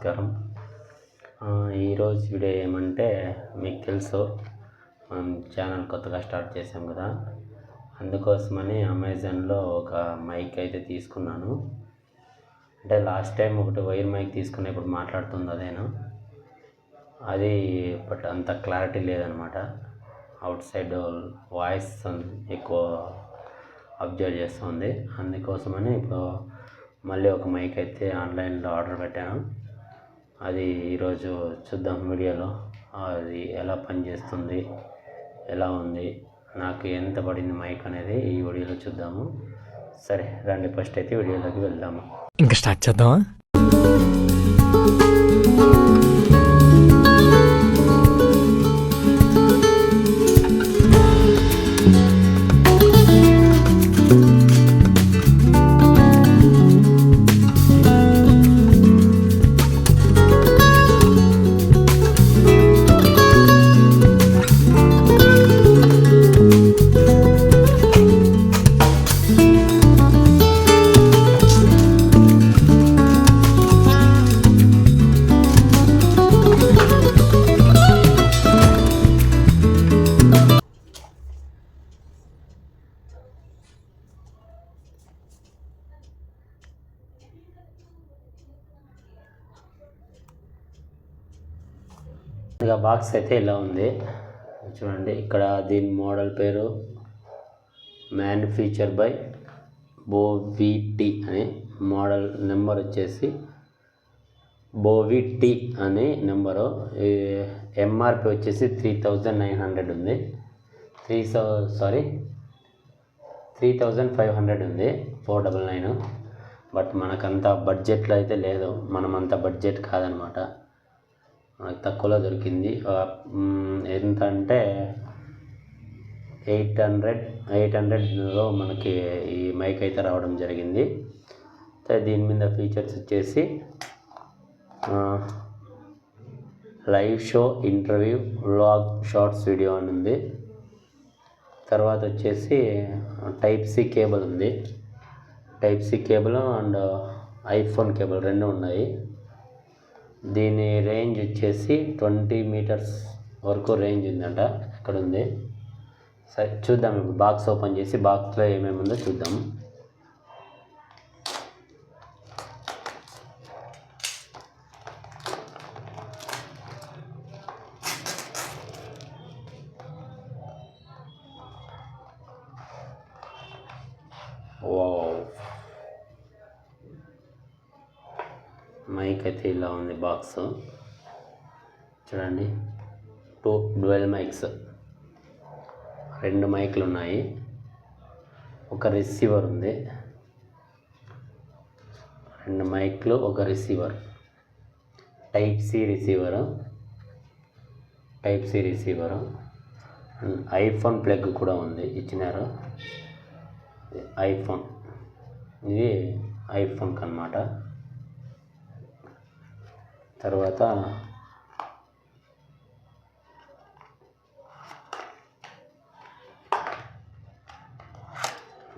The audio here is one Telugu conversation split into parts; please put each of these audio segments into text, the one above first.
నమస్కారం. ఈరోజు వీడియో ఏమంటే, మీకు తెలుసు మనం ఛానల్ కొత్తగా స్టార్ట్ చేసాం కదా, అందుకోసమని అమెజాన్లో ఒక మైక్ అయితే తీసుకున్నాను. అంటే లాస్ట్ టైం ఒకటి వైర్ మైక్ తీసుకునేప్పుడు మాట్లాడుతుంది అదేను, అది బట్ అంత క్లారిటీ లేదనమాట. అవుట్ సైడ్ వాయిస్ ఎక్కువ అబ్జర్వ్ చేస్తుంది. అందుకోసమని ఇప్పుడు మళ్ళీ ఒక మైక్ అయితే ఆన్లైన్లో ఆర్డర్ పెట్టాను. అది ఈరోజు చూద్దాం వీడియోలో. అది ఎలా పనిచేస్తుంది, ఎలా ఉంది, నాకు ఎంత పడింది మైక్ అనేది ఈ వీడియోలో చూద్దాము. సరే రండి, ఫస్ట్ అయితే వీడియోలోకి వెళ్దాము. ఇంకా స్టార్ట్ చేద్దామా? ఇక బాక్స్ అయితే ఇలా ఉంది చూడండి. ఇక్కడ దీని మోడల్ పేరు మ్యానుఫ్యాక్చర్ బై బోవిటీ అని, మోడల్ నెంబర్ వచ్చేసి బోవిటీ అనే నెంబరు. ఎంఆర్పి వచ్చేసి 3900 ఉంది, 3500 ఉంది, 499. బట్ మనకంత బడ్జెట్లో అయితే లేదు, మనం అంత బడ్జెట్ కాదనమాట, మనకు తక్కువలో దొరికింది. ఎంత అంటే 800లో మనకి ఈ మైక్ అయితే రావడం జరిగింది. దీని మీద ఫీచర్స్ వచ్చేసి live show, interview, vlog, shorts video అని ఉంది. తర్వాత వచ్చేసి టైప్ సి కేబుల్ ఉంది, type C cable and iPhone cable రెండు ఉన్నాయి. దీని రేంజ్ వచ్చేసి 20 మీటర్స్ వరకు రేంజ్ ఉందంట. ఇక్కడ ఉంది. సరే చూద్దాం, ఇప్పుడు బాక్స్ ఓపెన్ చేసి బాక్స్లో ఏమేమి ఉందో చూద్దాం. మైక్ అయితే ఇలా ఉంది బాక్స్ చూడండి. 2 డ్యూయల్ మైక్స్, 2 మైక్లు ఉన్నాయి, ఒక రిసీవర్ ఉంది, 2 మైక్లు, ఒక receiver, type C receiver, iPhone plug కూడా ఉంది, ఇచ్చినారు. ఐఫోన్, ఇది ఐఫోన్కి అన్నమాట. తర్వాత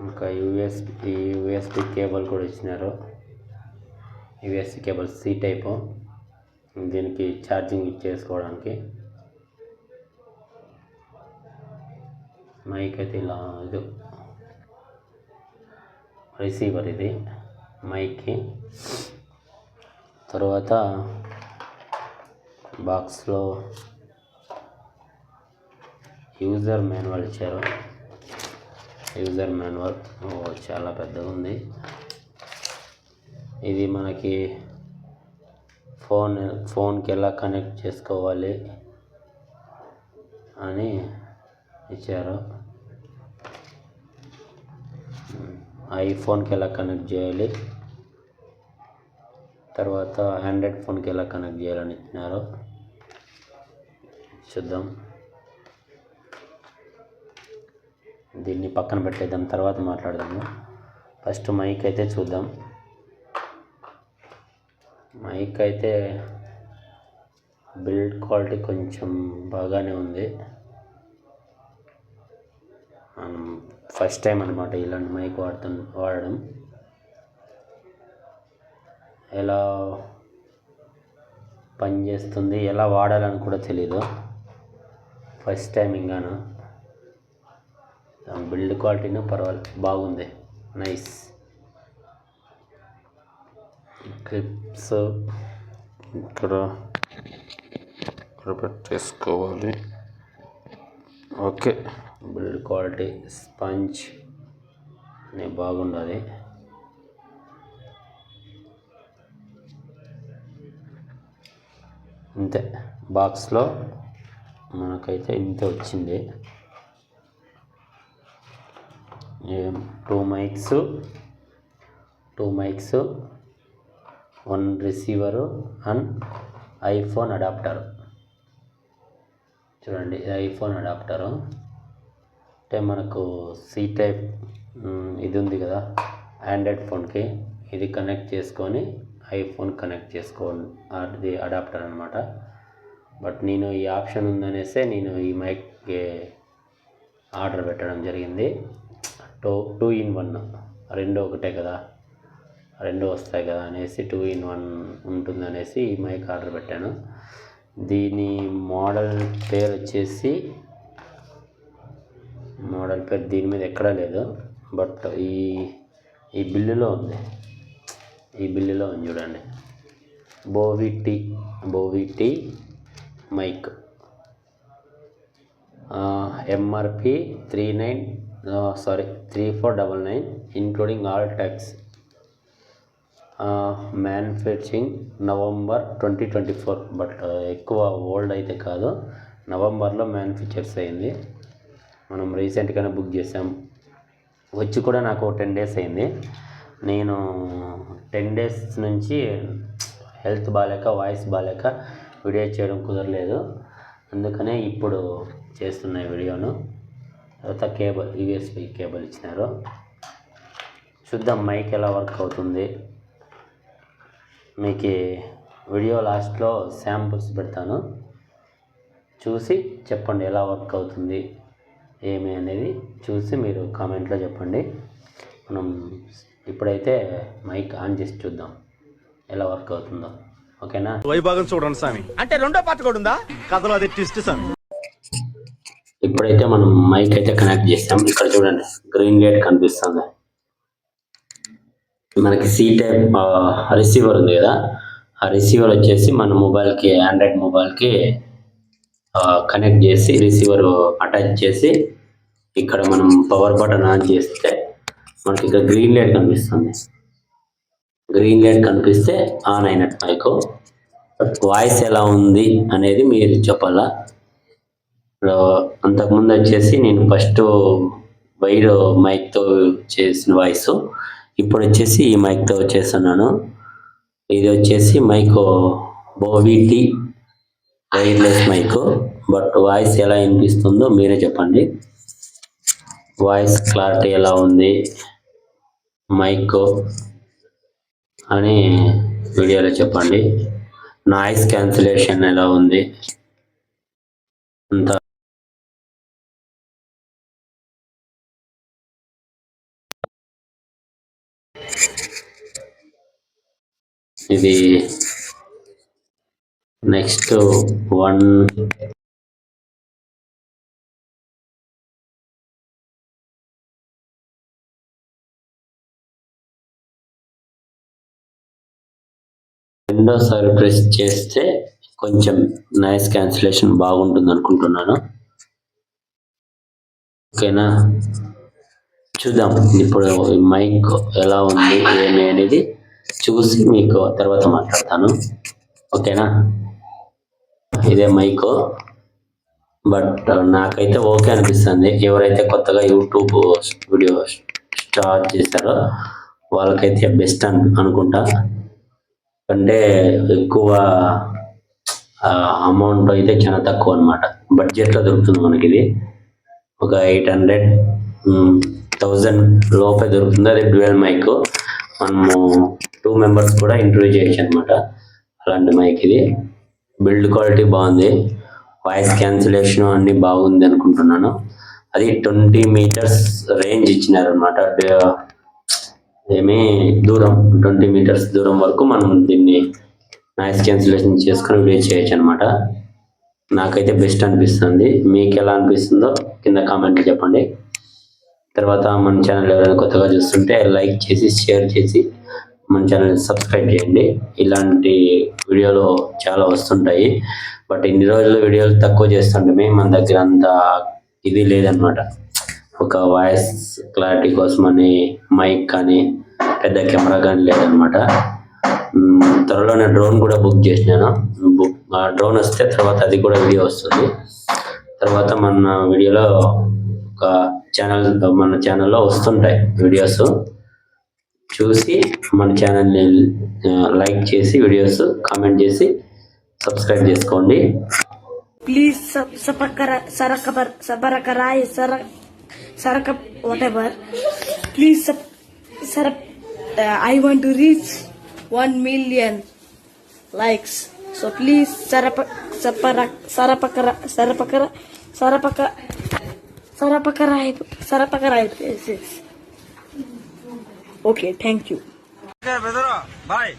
ఇంకా యూఎస్బి కేబుల్ కూడా ఇచ్చినారు. యూఎస్బి కేబుల్ సి టైపు, దీనికి ఛార్జింగ్ చేసుకోవడానికి. మైక్ అయితే ఇలా, ఇది రిసీవర్, ఇది మైక్కి. తర్వాత బాక్స్లో యూజర్ మాన్యువల్ ఇచ్చారు. యూజర్ మాన్యువల్ చాలా పెద్దగా ఉంది. ఇది మనకి ఫోన్కి ఎలా కనెక్ట్ చేసుకోవాలి అని ఇచ్చారు. ఐఫోన్కి ఎలా కనెక్ట్ చేయాలి, తర్వాత ఆండ్రాయిడ్ ఫోన్కి ఎలా కనెక్ట్ చేయాలని ఇచ్చినారు. చూద్దాం, దీన్ని పక్కన పెట్టేద్దాం, తర్వాత మాట్లాడదాము. ఫస్ట్ మైక్ అయితే చూద్దాం. మైక్ అయితే బిల్డ్ క్వాలిటీ కొంచెం బాగానే ఉంది. ఫస్ట్ టైం అనమాట ఇలాంటి మైక్ వాడడం. ఎలా పనిచేస్తుంది, ఎలా వాడాలని కూడా తెలీదు, ఫస్ట్ టైం ఇంకాను. బిల్డ్ క్వాలిటీను పర్వాలేదు, బాగుంది, నైస్. క్లిప్స్ ఇక్కడ పెట్టేసుకోవాలి. ఓకే, బిల్డ్ క్వాలిటీ స్పంజ్ అని బాగుండాలి. ఇంతే, బాక్స్లో మనకైతే ఇంతే వచ్చింది. 2 mics, 1 receiver and iPhone adapter. చూడండి, ఇది ఐఫోన్ అడాప్టరు. అంటే మనకు సి టైప్ ఇది ఉంది కదా ఆండ్రాయిడ్ ఫోన్కి, ఇది కనెక్ట్ చేసుకొని ఐఫోన్ కనెక్ట్ చేసుకోండి, అది అడాప్టర్ అనమాట. బట్ నేను ఈ ఆప్షన్ ఉందనేసే నేను ఈ మైక్కి ఆర్డర్ పెట్టడం జరిగింది. 2 in 1, రెండు ఒకటే కదా, రెండు వస్తాయి కదా అనేసి 2 in 1 ఉంటుందనేసి ఈ మైక్ ఆర్డర్ పెట్టాను. దీని మోడల్ పేరు వచ్చేసి, మోడల్ పేరు దీని మీద ఎక్కడా లేదు, బట్ ఈ బిల్లులో ఉంది, చూడండి. బోవిటీ mic, MRP 3499 including all tax. Manufacturing November 2024, but ఎక్కువ ఓల్డ్ అయితే కాదు, నవంబర్లో మ్యానుఫ్యాక్చర్స్ అయింది. మనం రీసెంట్గానే బుక్ చేసాం, వచ్చి కూడా నాకు 10 days అయింది. నేను 10 days నుంచి హెల్త్ బాగాలేక, వాయిస్ బాగాలేక వీడియో చేయడం కుదరలేదు, అందుకనే ఇప్పుడు చేస్తున్న వీడియోను. తర్వాత కేబుల్, యూఎస్బి కేబుల్ ఇచ్చినారు. చూద్దాం మైక్ ఎలా వర్క్ అవుతుంది. మీకు వీడియో లాస్ట్లో శాంపుల్స్ పెడతాను, చూసి చెప్పండి ఎలా వర్క్ అవుతుంది ఏమి అనేది, చూసి మీరు కామెంట్లో చెప్పండి. మనం ఇప్పుడైతే మైక్ ఆన్ చేసి చూద్దాం ఎలా వర్క్ అవుతుందో, ఓకేనా? వైభాగం చూడండి స్వామి, అంటే రెండో పార్ట్ కూడా ఉందా కథలో, అది ట్విస్ట్ స్వామి. ఇప్పుడైతే మనం మైక్ అయితే కనెక్ట్ చేస్తాం. ఇక్కడ చూడండి, గ్రీన్ లైట్ కనిపిస్తుంది. మనకి సి టైప్ రిసీవర్ ఉంది కదా, ఆ రిసీవర్ వచ్చేసి మన మొబైల్కి, ఆండ్రాయిడ్ మొబైల్కి కనెక్ట్ చేసి, రిసీవర్ అటాచ్ చేసి, ఇక్కడ మనం పవర్ బటన్ ఆన్ చేస్తే మనకి ఇక్కడ గ్రీన్ లైట్ కనిపిస్తుంది. గ్రీన్ లైట్ కనిపిస్తే ఆన్ అయినట్టు మైక్. వాయిస్ ఎలా ఉంది అనేది మీరు చెప్పాలా. అంతకుముందు వచ్చేసి నేను ఫస్ట్ వైర్ మైక్తో చేసిన వాయిస్, ఇప్పుడు వచ్చేసి ఈ మైక్తో చేస్తున్నాను. ఇది వచ్చేసి మైక్ బోవిటీ వైర్లెస్ మైక్, బట్ వాయిస్ ఎలా వినిపిస్తుందో మీరే చెప్పండి. వాయిస్ క్లారిటీ ఎలా ఉంది మైక్ అని వీడియోలో చెప్పండి. నాయిస్ క్యాన్సిలేషన్ ఎలా ఉంది అంతా. ఇది నెక్స్ట్ 1 రెండోసారి ప్రెస్ చేస్తే కొంచెం నాయిస్ క్యాన్సిలేషన్ బాగుంటుంది అనుకుంటున్నాను, ఓకేనా? చూద్దాం ఇప్పుడు మైక్ ఎలా ఉంది ఏమి అనేది చూసి మీకు తర్వాత మాట్లాడతాను, ఓకేనా? ఇదే మైక్, బట్ నాకైతే ఓకే అనిపిస్తుంది. ఎవరైతే కొత్తగా యూట్యూబ్ వీడియో స్టార్ట్ చేశారో వాళ్ళకైతే బెస్ట్ అనుకుంటా. అంటే ఎక్కువ అమౌంట్ అయితే చాలా తక్కువ అనమాట, బడ్జెట్లో దొరుకుతుంది మనకి. ఇది ఒక 800,000 లోపే దొరుకుతుంది. అది డ్యూయల్ మైక్, మనము 2 members కూడా ఇంటర్వ్యూ చేయొచ్చు అనమాట, అలాంటి మైక్ ఇది. బిల్డ్ క్వాలిటీ బాగుంది, వాయిస్ క్యాన్సిలేషన్ అన్నీ బాగుంది అనుకుంటున్నాను. అది 20 meters రేంజ్ ఇచ్చినారనమాట, ఏమి దూరం 20 meters దూరం వరకు మనం దీన్ని నాయిస్ క్యాన్సిలేషన్ చేసుకొని వీడియో చేయొచ్చు అనమాట. నాకైతే బెస్ట్ అనిపిస్తుంది. మీకు ఎలా అనిపిస్తుందో కింద కామెంట్లో చెప్పండి. తర్వాత మన ఛానల్ ఎవరైనా కొత్తగా చూస్తుంటే లైక్ చేసి షేర్ చేసి మన ఛానల్ సబ్స్క్రైబ్ చేయండి. ఇలాంటి వీడియోలు చాలా వస్తుంటాయి. బట్ ఇన్ని రోజులు వీడియోలు తక్కువ చేస్తుంటే మన దగ్గర అంత ఇది లేదనమాట. ఒక వాయిస్ క్లారిటీ కోసమని మైక్ కానీ పెద్ద కెమెరా కానీ లేదనమాట. త్వరలోనే డ్రోన్ కూడా బుక్ చేసినాను. డ్రోన్ వస్తే తర్వాత అది కూడా వీడియో వస్తుంది. తర్వాత మన వీడియోలో ఒక మన ఛానల్లో వస్తుంటాయి వీడియోస్. చూసి మన ఛానల్ని లైక్ చేసి వీడియోస్ కామెంట్ చేసి సబ్స్క్రైబ్ చేసుకోండి. Please whatever. Please I want to reach 1 million likes. So please sarapakara. Okay, thank you. Bye.